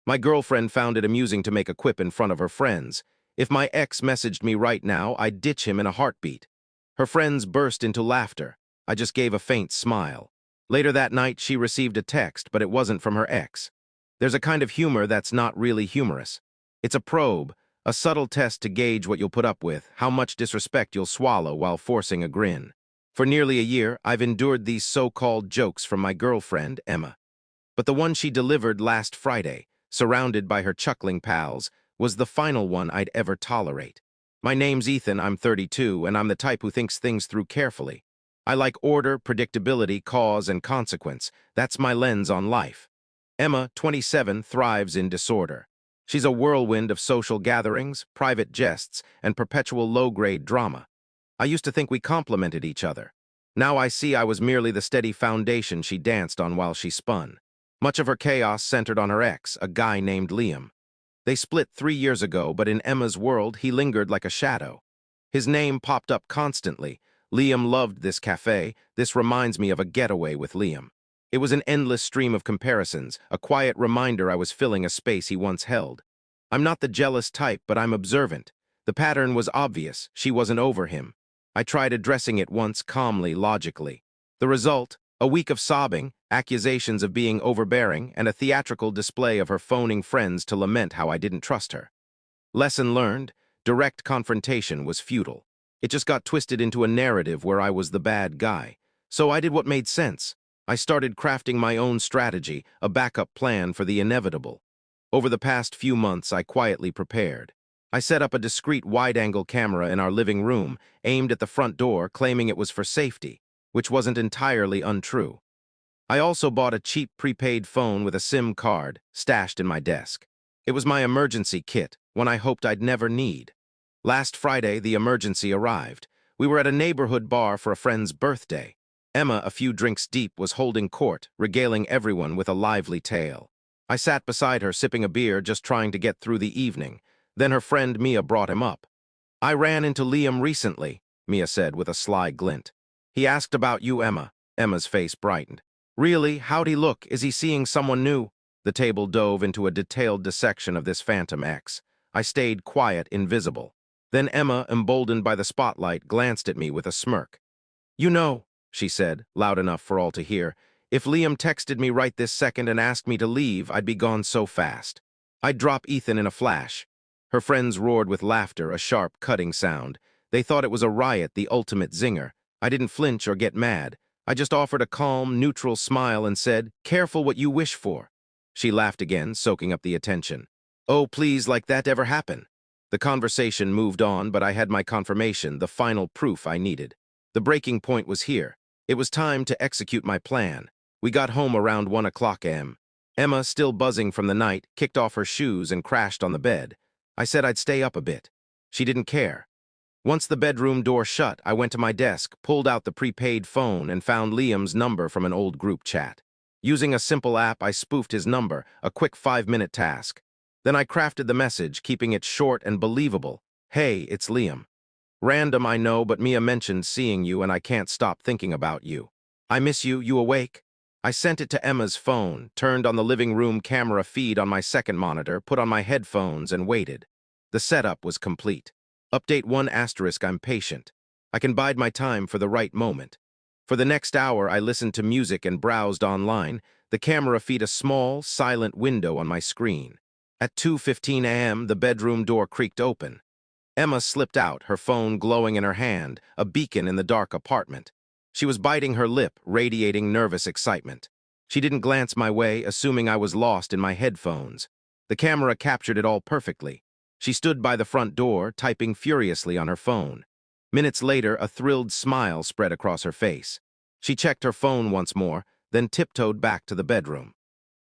My girlfriend found it amusing to make a quip in front of her friends. If my ex messaged me right now, I'd ditch him in a heartbeat. Her friends burst into laughter. I just gave a faint smile. Later that night, she received a text, but it wasn't from her ex. There's a kind of humor that's not really humorous. It's a probe, a subtle test to gauge what you'll put up with, how much disrespect you'll swallow while forcing a grin. For nearly a year, I've endured these so-called jokes from my girlfriend, Emma. But the one she delivered last Friday, surrounded by her chuckling pals, was the final one I'd ever tolerate. My name's Ethan, I'm 32, and I'm the type who thinks things through carefully. I like order, predictability, cause, and consequence. That's my lens on life. Emma, 27, thrives in disorder. She's a whirlwind of social gatherings, private jests, and perpetual low-grade drama. I used to think we complemented each other. Now I see I was merely the steady foundation she danced on while she spun. Much of her chaos centered on her ex, a guy named Liam. They split 3 years ago, but in Emma's world, he lingered like a shadow. His name popped up constantly. Liam loved this cafe. This reminds me of a getaway with Liam. It was an endless stream of comparisons, a quiet reminder I was filling a space he once held. I'm not the jealous type, but I'm observant. The pattern was obvious. She wasn't over him. I tried addressing it once calmly, logically. The result? A week of sobbing, accusations of being overbearing, and a theatrical display of her phoning friends to lament how I didn't trust her. Lesson learned: direct confrontation was futile. It just got twisted into a narrative where I was the bad guy. So I did what made sense. I started crafting my own strategy, a backup plan for the inevitable. Over the past few months, I quietly prepared. I set up a discreet wide-angle camera in our living room, aimed at the front door, claiming it was for safety, which wasn't entirely untrue. I also bought a cheap prepaid phone with a SIM card, stashed in my desk. It was my emergency kit, one I hoped I'd never need. Last Friday, the emergency arrived. We were at a neighborhood bar for a friend's birthday. Emma, a few drinks deep, was holding court, regaling everyone with a lively tale. I sat beside her, sipping a beer, just trying to get through the evening. Then her friend Mia brought him up. "I ran into Liam recently," Mia said with a sly glint. "He asked about you, Emma." Emma's face brightened. "Really? How'd he look? Is he seeing someone new?" The table dove into a detailed dissection of this phantom ex. I stayed quiet, invisible. Then Emma, emboldened by the spotlight, glanced at me with a smirk. "You know," she said, loud enough for all to hear, "if Liam texted me right this second and asked me to leave, I'd be gone so fast. I'd drop Ethan in a flash." Her friends roared with laughter, a sharp, cutting sound. They thought it was a riot, the ultimate zinger. I didn't flinch or get mad. I just offered a calm, neutral smile and said, "Careful what you wish for." She laughed again, soaking up the attention. "Oh, please, like that ever happen?" The conversation moved on, but I had my confirmation, the final proof I needed. The breaking point was here. It was time to execute my plan. We got home around 1 o'clock a.m. Emma, still buzzing from the night, kicked off her shoes and crashed on the bed. I said I'd stay up a bit. She didn't care. Once the bedroom door shut, I went to my desk, pulled out the prepaid phone, and found Liam's number from an old group chat. Using a simple app, I spoofed his number, a quick 5-minute task. Then I crafted the message, keeping it short and believable. "Hey, it's Liam. Random, I know, but Mia mentioned seeing you and I can't stop thinking about you. I miss you. You awake?" I sent it to Emma's phone, turned on the living room camera feed on my second monitor, put on my headphones, and waited. The setup was complete. Update 1*, I'm patient. I can bide my time for the right moment. For the next hour, I listened to music and browsed online, the camera feed a small, silent window on my screen. At 2:15 a.m., the bedroom door creaked open. Emma slipped out, her phone glowing in her hand, a beacon in the dark apartment. She was biting her lip, radiating nervous excitement. She didn't glance my way, assuming I was lost in my headphones. The camera captured it all perfectly. She stood by the front door, typing furiously on her phone. Minutes later, a thrilled smile spread across her face. She checked her phone once more, then tiptoed back to the bedroom.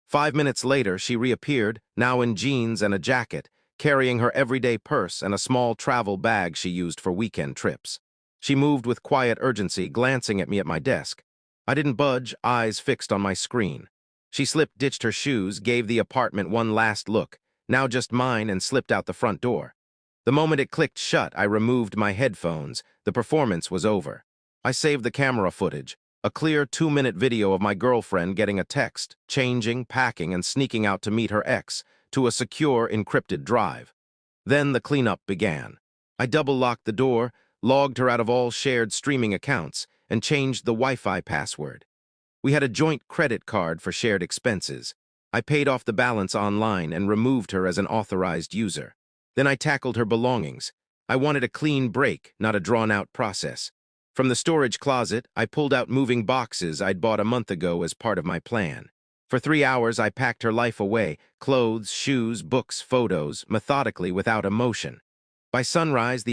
5 minutes later, she reappeared, now in jeans and a jacket, carrying her everyday purse and a small travel bag she used for weekend trips. She moved with quiet urgency, glancing at me at my desk. I didn't budge, eyes fixed on my screen. She ditched her shoes, gave the apartment one last look, now just mine, and slipped out the front door. The moment it clicked shut, I removed my headphones. The performance was over. I saved the camera footage, a clear 2-minute video of my girlfriend getting a text, changing, packing, and sneaking out to meet her ex, to a secure, encrypted drive. Then the cleanup began. I double-locked the door, logged her out of all shared streaming accounts, and changed the Wi-Fi password. We had a joint credit card for shared expenses. I paid off the balance online and removed her as an authorized user. Then I tackled her belongings. I wanted a clean break, not a drawn-out process. From the storage closet, I pulled out moving boxes I'd bought a month ago as part of my plan. For 3 hours, I packed her life away, clothes, shoes, books, photos, methodically without emotion. By sunrise,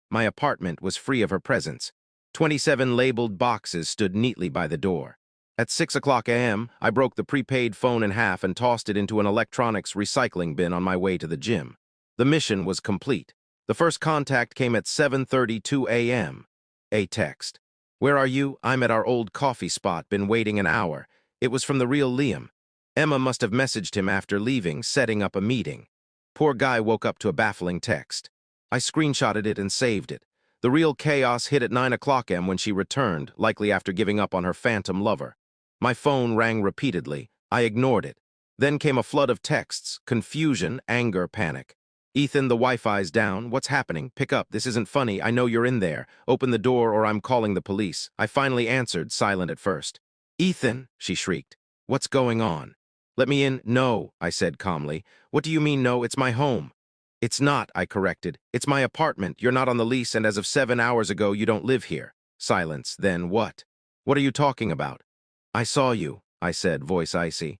my apartment was free of her presence. 27 labeled boxes stood neatly by the door. At 6 o'clock a.m., I broke the prepaid phone in half and tossed it into an electronics recycling bin on my way to the gym. The mission was complete. The first contact came at 7:32 a.m. A text. "Where are you? I'm at our old coffee spot, been waiting an hour." It was from the real Liam. Emma must have messaged him after leaving, setting up a meeting. Poor guy woke up to a baffling text. I screenshotted it and saved it. The real chaos hit at 9 o'clock a.m. when she returned, likely after giving up on her phantom lover. My phone rang repeatedly. I ignored it. Then came a flood of texts, confusion, anger, panic. "Ethan, the Wi-Fi's down. What's happening? Pick up. This isn't funny. I know you're in there. Open the door or I'm calling the police." I finally answered, silent at first. "Ethan," she shrieked. "What's going on?" "Let me in." "No," I said calmly. "What do you mean no? It's my home." "It's not," I corrected. "It's my apartment. You're not on the lease, and as of 7 hours ago, you don't live here." Silence. Then what? "What are you talking about?" "I saw you," I said, voice icy.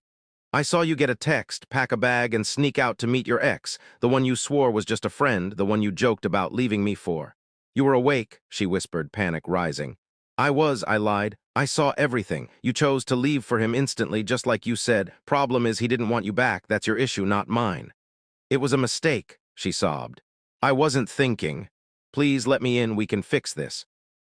"I saw you get a text, pack a bag, and sneak out to meet your ex, the one you swore was just a friend, the one you joked about leaving me for." "You were awake," she whispered, panic rising. "I was," I lied. "I saw everything. You chose to leave for him instantly, just like you said. Problem is he didn't want you back. That's your issue, not mine." "It was a mistake," she sobbed. "I wasn't thinking. Please let me in. We can fix this."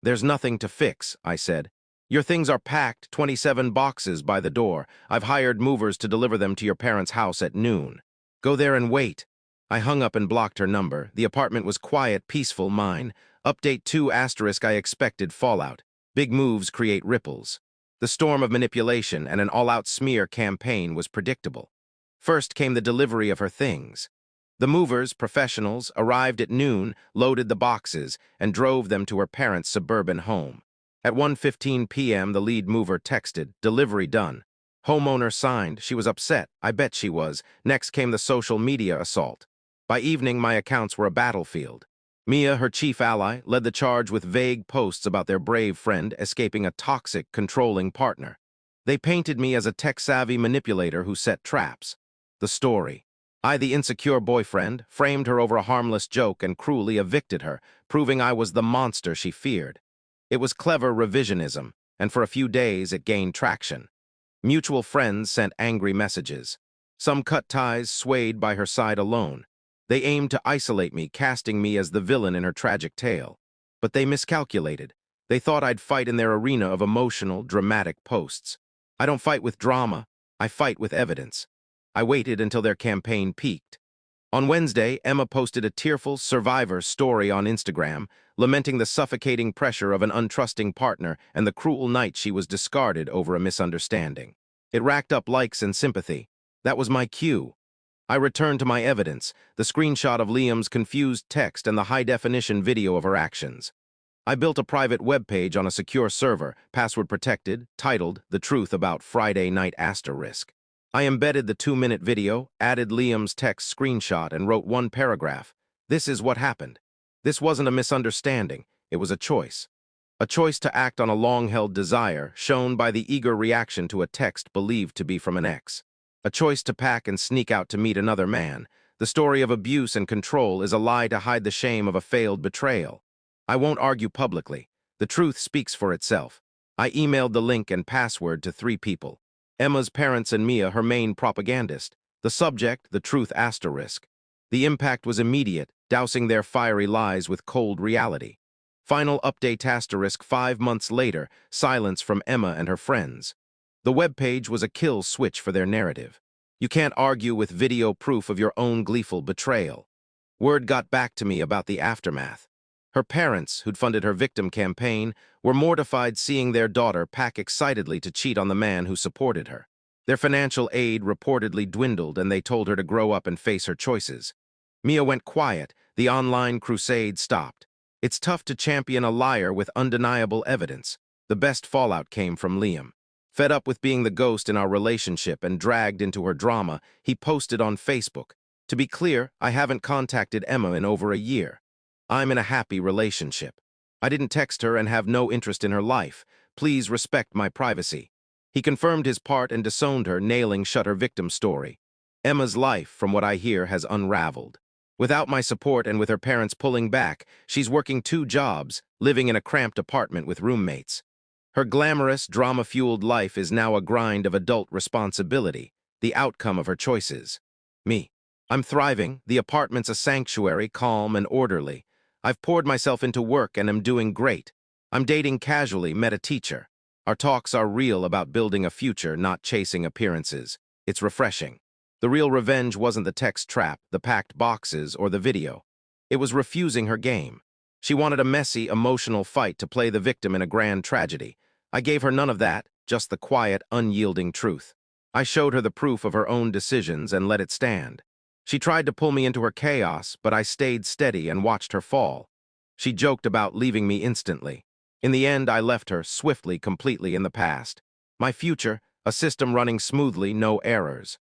"There's nothing to fix," I said. "Your things are packed, 27 boxes by the door. I've hired movers to deliver them to your parents' house at noon. Go there and wait." I hung up and blocked her number. The apartment was quiet, peaceful, mine. Update 2 asterisk I expected fallout. Big moves create ripples. The storm of manipulation and an all-out smear campaign was predictable. First came the delivery of her things. The movers, professionals, arrived at noon, loaded the boxes, and drove them to her parents' suburban home. At 1:15 p.m., the lead mover texted, "Delivery done." Homeowner signed. She was upset. I bet she was. Next came the social media assault. By evening, my accounts were a battlefield. Mia, her chief ally, led the charge with vague posts about their brave friend escaping a toxic, controlling partner. They painted me as a tech-savvy manipulator who set traps. The story. I, the insecure boyfriend, framed her over a harmless joke and cruelly evicted her, proving I was the monster she feared. It was clever revisionism, and for a few days it gained traction. Mutual friends sent angry messages. Some cut ties, swayed by her side alone. They aimed to isolate me, casting me as the villain in her tragic tale. But they miscalculated. They thought I'd fight in their arena of emotional, dramatic posts. I don't fight with drama. I fight with evidence. I waited until their campaign peaked. On Wednesday, Emma posted a tearful survivor story on Instagram, lamenting the suffocating pressure of an untrusting partner and the cruel night she was discarded over a misunderstanding. It racked up likes and sympathy. That was my cue. I returned to my evidence, the screenshot of Liam's confused text and the high-definition video of her actions. I built a private webpage on a secure server, password-protected, titled "The Truth About Friday Night Asterisk." I embedded the 2-minute video, added Liam's text screenshot, and wrote one paragraph. This is what happened. This wasn't a misunderstanding. It was a choice. A choice to act on a long-held desire, shown by the eager reaction to a text believed to be from an ex. A choice to pack and sneak out to meet another man. The story of abuse and control is a lie to hide the shame of a failed betrayal. I won't argue publicly. The truth speaks for itself. I emailed the link and password to 3 people. Emma's parents and Mia, her main propagandist. The subject, the truth asterisk. The impact was immediate, dousing their fiery lies with cold reality. Final update asterisk 5 months later, silence from Emma and her friends. The webpage was a kill switch for their narrative. You can't argue with video proof of your own gleeful betrayal. Word got back to me about the aftermath. Her parents, who'd funded her victim campaign, were mortified seeing their daughter pack excitedly to cheat on the man who supported her. Their financial aid reportedly dwindled and they told her to grow up and face her choices. Mia went quiet. The online crusade stopped. It's tough to champion a liar with undeniable evidence. The best fallout came from Liam. Fed up with being the ghost in our relationship and dragged into her drama, he posted on Facebook, "To be clear, I haven't contacted Emma in over a year. I'm in a happy relationship. I didn't text her and have no interest in her life. Please respect my privacy." He confirmed his part and disowned her, nailing shut her victim story. Emma's life, from what I hear, has unraveled. Without my support and with her parents pulling back, she's working 2 jobs, living in a cramped apartment with roommates. Her glamorous, drama-fueled life is now a grind of adult responsibility, the outcome of her choices. Me. I'm thriving. The apartment's a sanctuary, calm and orderly. I've poured myself into work and am doing great. I'm dating casually, met a teacher. Our talks are real about building a future, not chasing appearances. It's refreshing. The real revenge wasn't the text trap, the packed boxes, or the video. It was refusing her game. She wanted a messy, emotional fight to play the victim in a grand tragedy. I gave her none of that, just the quiet, unyielding truth. I showed her the proof of her own decisions and let it stand. She tried to pull me into her chaos, but I stayed steady and watched her fall. She joked about leaving me instantly. In the end, I left her, swiftly, completely in the past. My future, a system running smoothly, no errors.